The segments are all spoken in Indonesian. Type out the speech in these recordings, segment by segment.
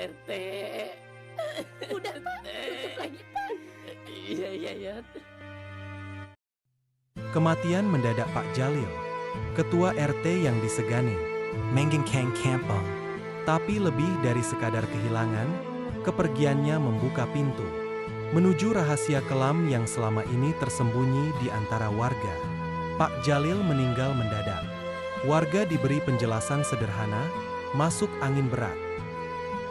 RT. Udah Pak, tutup lagi Pak. Iya. Kematian mendadak Pak Jalil, ketua RT yang disegani. Mengen Kang Kampung. Tapi lebih dari sekadar kehilangan, kepergiannya membuka pintu menuju rahasia kelam yang selama ini tersembunyi di antara warga. Pak Jalil meninggal mendadak. Warga diberi penjelasan sederhana, masuk angin berat,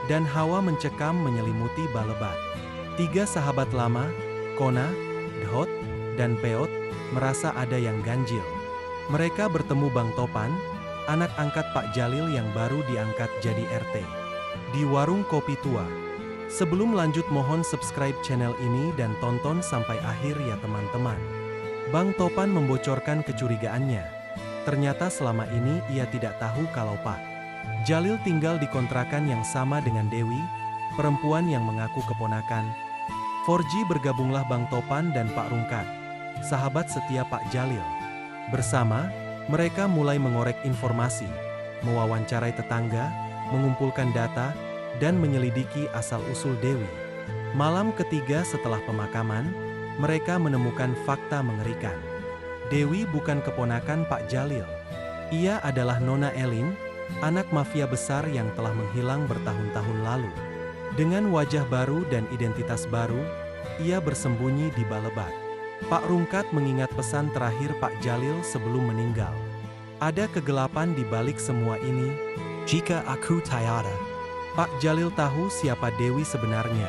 dan hawa mencekam menyelimuti Balebat. 3 sahabat lama, Kona, Dhot, dan Peot, merasa ada yang ganjil. Mereka bertemu Bang Topan, anak angkat Pak Jalil yang baru diangkat jadi RT, di warung kopi tua. Sebelum lanjut mohon subscribe channel ini dan tonton sampai akhir ya teman-teman. Bang Topan membocorkan kecurigaannya. Ternyata selama ini ia tidak tahu kalau Pak Jalil tinggal di kontrakan yang sama dengan Dewi, perempuan yang mengaku keponakan. 4G bergabunglah Bang Topan dan Pak Rungkat, sahabat setia Pak Jalil. Bersama, mereka mulai mengorek informasi, mewawancarai tetangga, mengumpulkan data, dan menyelidiki asal-usul Dewi. Malam ketiga setelah pemakaman, mereka menemukan fakta mengerikan. Dewi bukan keponakan Pak Jalil. Ia adalah Nona Elin, anak mafia besar yang telah menghilang bertahun-tahun lalu. Dengan wajah baru dan identitas baru, ia bersembunyi di Balebat. Pak Rungkat mengingat pesan terakhir Pak Jalil sebelum meninggal. Ada kegelapan di balik semua ini. Jika aku tiada. Pak Jalil tahu siapa Dewi sebenarnya,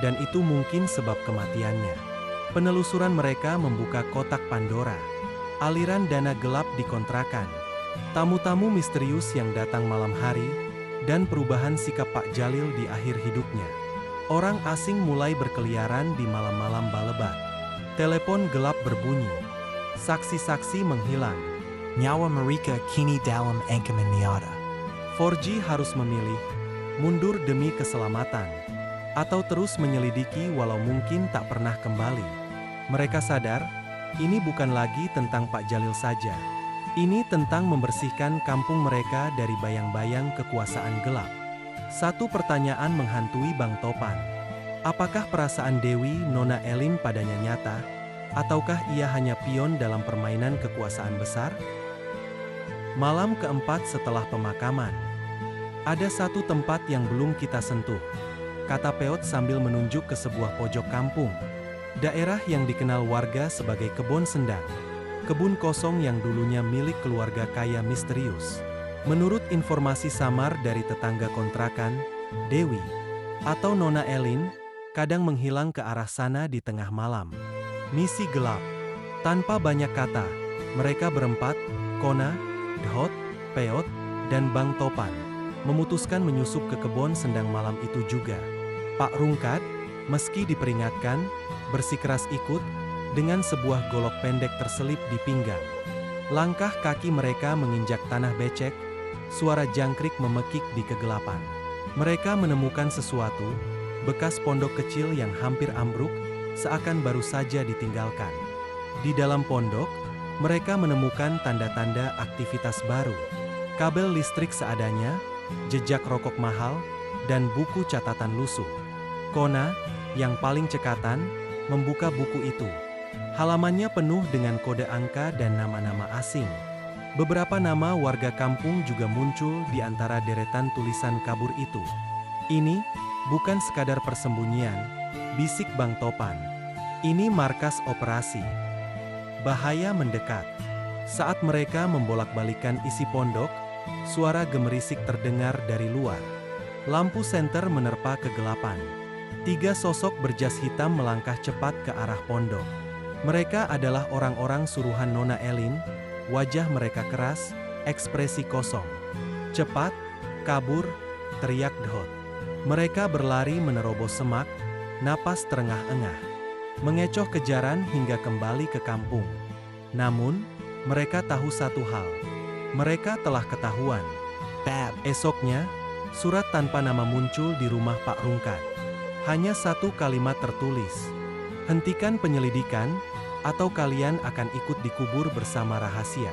dan itu mungkin sebab kematiannya. Penelusuran mereka membuka kotak Pandora. Aliran dana gelap di kontrakan, tamu-tamu misterius yang datang malam hari, dan perubahan sikap Pak Jalil di akhir hidupnya. Orang asing mulai berkeliaran di malam-malam Balebat. Telepon gelap berbunyi. Saksi-saksi menghilang. Nyawa mereka kini dalam ancaman niada. 4G harus memilih, mundur demi keselamatan, atau terus menyelidiki walau mungkin tak pernah kembali. Mereka sadar, ini bukan lagi tentang Pak Jalil saja. Ini tentang membersihkan kampung mereka dari bayang-bayang kekuasaan gelap. Satu pertanyaan menghantui Bang Topan. Apakah perasaan Dewi Nona Elin padanya nyata, ataukah ia hanya pion dalam permainan kekuasaan besar? Malam keempat setelah pemakaman. Ada satu tempat yang belum kita sentuh, kata Peot sambil menunjuk ke sebuah pojok kampung. Daerah yang dikenal warga sebagai Kebon Sendang. Kebun kosong yang dulunya milik keluarga kaya misterius. Menurut informasi samar dari tetangga kontrakan, Dewi, atau Nona Elin, kadang menghilang ke arah sana di tengah malam. Misi gelap. Tanpa banyak kata, mereka berempat, Kona, Dhot, Peot, dan Bang Topan, memutuskan menyusup ke kebun sendang malam itu juga. Pak Rungkat, meski diperingatkan, bersikeras ikut, dengan sebuah golok pendek terselip di pinggang. Langkah kaki mereka menginjak tanah becek, suara jangkrik memekik di kegelapan. Mereka menemukan sesuatu, bekas pondok kecil yang hampir ambruk, seakan baru saja ditinggalkan. Di dalam pondok, mereka menemukan tanda-tanda aktivitas baru. Kabel listrik seadanya, jejak rokok mahal, dan buku catatan lusuh. Kona, yang paling cekatan, membuka buku itu. Halamannya penuh dengan kode angka dan nama-nama asing. Beberapa nama warga kampung juga muncul di antara deretan tulisan kabur itu. Ini bukan sekadar persembunyian, bisik Bang Topan. Ini markas operasi. Bahaya mendekat. Saat mereka membolak-balikan isi pondok, suara gemerisik terdengar dari luar. Lampu senter menerpa kegelapan. 3 sosok berjas hitam melangkah cepat ke arah pondok. Mereka adalah orang-orang suruhan Nona Elin, wajah mereka keras, ekspresi kosong. Cepat, kabur, teriak Dhot. Mereka berlari menerobos semak, napas terengah-engah. Mengecoh kejaran hingga kembali ke kampung. Namun, mereka tahu satu hal. Mereka telah ketahuan. Bab. Esoknya, surat tanpa nama muncul di rumah Pak Rungkat. Hanya satu kalimat tertulis. Hentikan penyelidikan, atau kalian akan ikut dikubur bersama rahasia.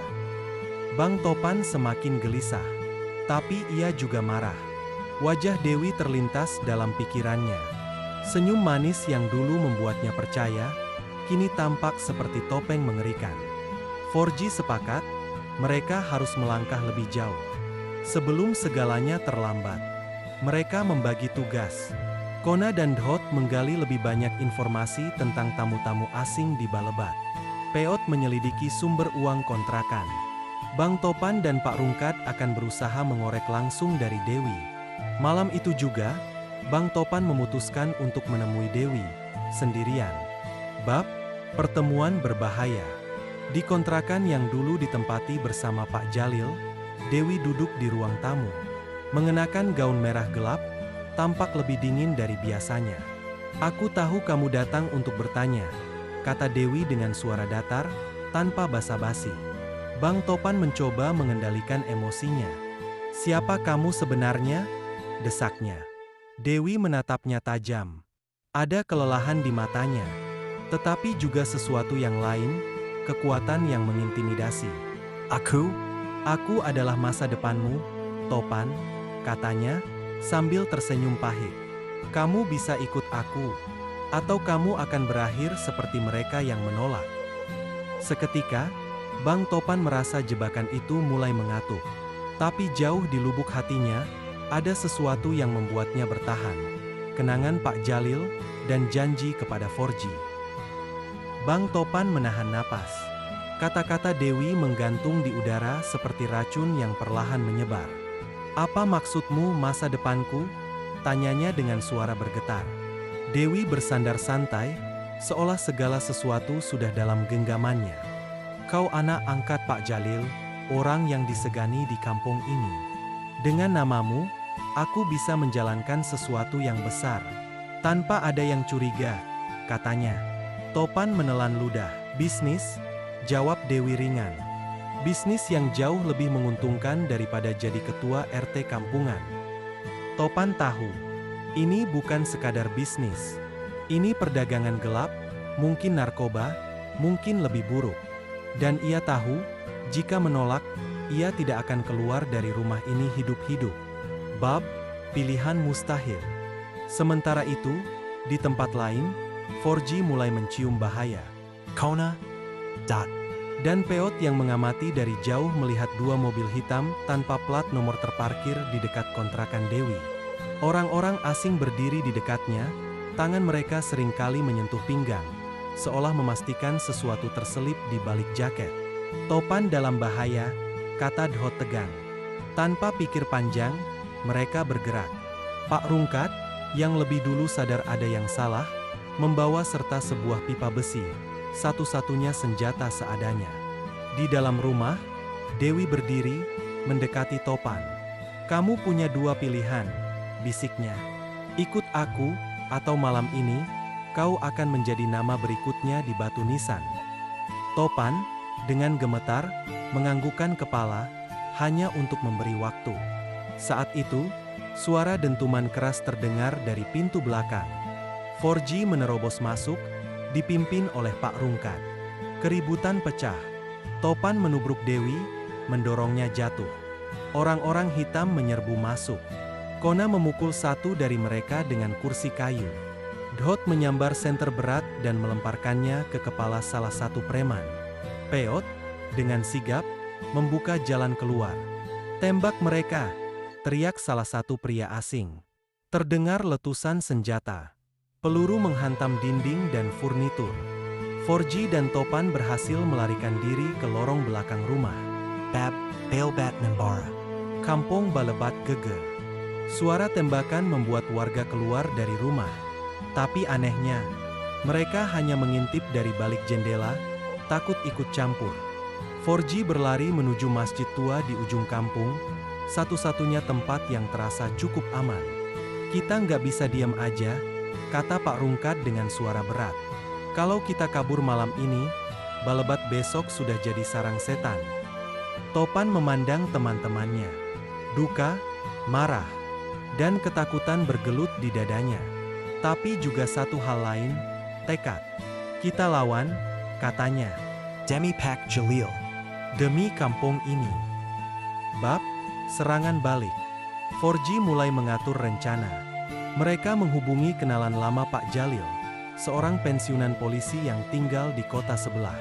Bang Topan semakin gelisah. Tapi ia juga marah. Wajah Dewi terlintas dalam pikirannya. Senyum manis yang dulu membuatnya percaya, kini tampak seperti topeng mengerikan. Forji sepakat, mereka harus melangkah lebih jauh. Sebelum segalanya terlambat, mereka membagi tugas. Kona dan Dhot menggali lebih banyak informasi tentang tamu-tamu asing di Balebat. Peot menyelidiki sumber uang kontrakan. Bang Topan dan Pak Rungkat akan berusaha mengorek langsung dari Dewi. Malam itu juga, Bang Topan memutuskan untuk menemui Dewi sendirian. Bab pertemuan berbahaya. Di kontrakan yang dulu ditempati bersama Pak Jalil, Dewi duduk di ruang tamu. Mengenakan gaun merah gelap, tampak lebih dingin dari biasanya. "Aku tahu kamu datang untuk bertanya," kata Dewi dengan suara datar, tanpa basa-basi. Bang Topan mencoba mengendalikan emosinya. "Siapa kamu sebenarnya?" desaknya. Dewi menatapnya tajam. Ada kelelahan di matanya, tetapi juga sesuatu yang lain, kekuatan yang mengintimidasi. Aku adalah masa depanmu, Topan," katanya, sambil tersenyum pahit. "Kamu bisa ikut aku, atau kamu akan berakhir seperti mereka yang menolak." Seketika, Bang Topan merasa jebakan itu mulai mengatup. Tapi jauh di lubuk hatinya, ada sesuatu yang membuatnya bertahan. Kenangan Pak Jalil, dan janji kepada Forji. Bang Topan menahan napas. Kata-kata Dewi menggantung di udara seperti racun yang perlahan menyebar. "Apa maksudmu masa depanku?" tanyanya dengan suara bergetar. Dewi bersandar santai, seolah segala sesuatu sudah dalam genggamannya. "Kau anak angkat Pak Jalil, orang yang disegani di kampung ini. Dengan namamu, aku bisa menjalankan sesuatu yang besar, tanpa ada yang curiga," katanya. Topan menelan ludah. "Bisnis?" jawab Dewi ringan. "Bisnis yang jauh lebih menguntungkan daripada jadi ketua RT kampungan." Topan tahu, ini bukan sekadar bisnis. Ini perdagangan gelap, mungkin narkoba, mungkin lebih buruk. Dan ia tahu, jika menolak, ia tidak akan keluar dari rumah ini hidup-hidup. Bab pilihan mustahil. Sementara itu, di tempat lain, Forji mulai mencium bahaya. Kona. Dan Peot yang mengamati dari jauh melihat dua mobil hitam tanpa plat nomor terparkir di dekat kontrakan Dewi. Orang-orang asing berdiri di dekatnya, tangan mereka seringkali menyentuh pinggang, seolah memastikan sesuatu terselip di balik jaket. "Topan dalam bahaya," kata Dhot tegang. Tanpa pikir panjang, mereka bergerak. Pak Rungkat, yang lebih dulu sadar ada yang salah, membawa serta sebuah pipa besi, satu-satunya senjata seadanya. Di dalam rumah, Dewi berdiri, mendekati Topan. "Kamu punya dua pilihan," bisiknya. "Ikut aku, atau malam ini, kau akan menjadi nama berikutnya di batu nisan." Topan, dengan gemetar, menganggukkan kepala, hanya untuk memberi waktu. Saat itu, suara dentuman keras terdengar dari pintu belakang. Forji menerobos masuk, dipimpin oleh Pak Rungkat. Keributan pecah. Topan menubruk Dewi, mendorongnya jatuh. Orang-orang hitam menyerbu masuk. Kona memukul satu dari mereka dengan kursi kayu. Dhot menyambar senter berat dan melemparkannya ke kepala salah satu preman. Peot, dengan sigap, membuka jalan keluar. "Tembak mereka!" teriak salah satu pria asing. Terdengar letusan senjata. Peluru menghantam dinding dan furnitur. Forji dan Topan berhasil melarikan diri ke lorong belakang rumah. Balebat Membara. Kampung Balebat geger. Suara tembakan membuat warga keluar dari rumah. Tapi anehnya, mereka hanya mengintip dari balik jendela, takut ikut campur. Forji berlari menuju masjid tua di ujung kampung, satu-satunya tempat yang terasa cukup aman. "Kita nggak bisa diam aja," kata Pak Rungkat dengan suara berat. "Kalau kita kabur malam ini, Balebat besok sudah jadi sarang setan." Topan memandang teman-temannya. Duka, marah, dan ketakutan bergelut di dadanya. Tapi juga satu hal lain, tekad. "Kita lawan," katanya. Demi Pak Jalil. "Demi kampung ini." Bab serangan balik. Forji mulai mengatur rencana. Mereka menghubungi kenalan lama Pak Jalil, seorang pensiunan polisi yang tinggal di kota sebelah.